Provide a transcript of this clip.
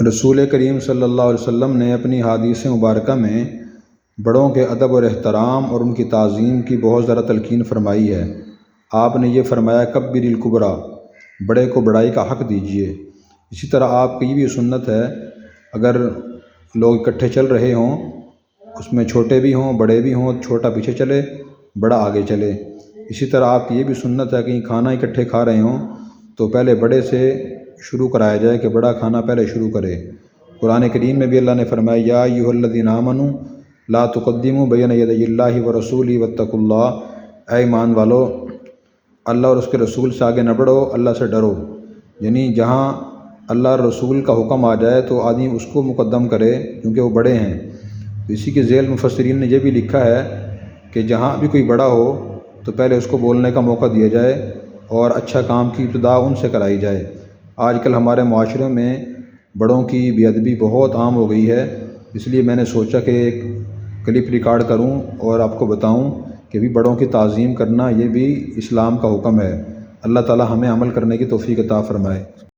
رسول کریم صلی اللہ علیہ وسلم نے اپنی حدیث مبارکہ میں بڑوں کے ادب اور احترام اور ان کی تعظیم کی بہت زیادہ تلقین فرمائی ہے۔ آپ نے یہ فرمایا کبر الکبریٰ، بڑے کو بڑائی کا حق دیجیے۔ اسی طرح آپ کی یہ بھی سنت ہے، اگر لوگ اکٹھے چل رہے ہوں، اس میں چھوٹے بھی ہوں بڑے بھی ہوں، چھوٹا پیچھے چلے بڑا آگے چلے۔ اسی طرح آپ کی یہ بھی سنت ہے کہیں کھانا اکٹھے کھا رہے ہوں تو پہلے بڑے سے شروع کرایا جائے کہ بڑا کھانا پہلے شروع کرے۔ قرآن کریم میں بھی اللہ نے فرمایا یا ایھا الذین آمنوا لا تقدموا بین یدی اللہ ورسولہ واتقوا اللہ، اے ایمان والو اللہ اور اس کے رسول سے آگے نہ بڑھو، اللہ سے ڈرو۔ یعنی جہاں اللہ اور رسول کا حکم آ جائے تو آدمی اس کو مقدم کرے کیونکہ وہ بڑے ہیں۔ اسی کے ذیل مفسرین نے یہ بھی لکھا ہے کہ جہاں بھی کوئی بڑا ہو تو پہلے اس کو بولنے کا موقع دیا جائے اور اچھا کام کی ابتدا ان سے کرائی جائے۔ آج کل ہمارے معاشرے میں بڑوں کی بے ادبی بہت عام ہو گئی ہے، اس لیے میں نے سوچا کہ ایک کلپ ریکارڈ کروں اور آپ کو بتاؤں کہ بھی بڑوں کی تعظیم کرنا یہ بھی اسلام کا حکم ہے۔ اللہ تعالی ہمیں عمل کرنے کی توفیق عطا فرمائے۔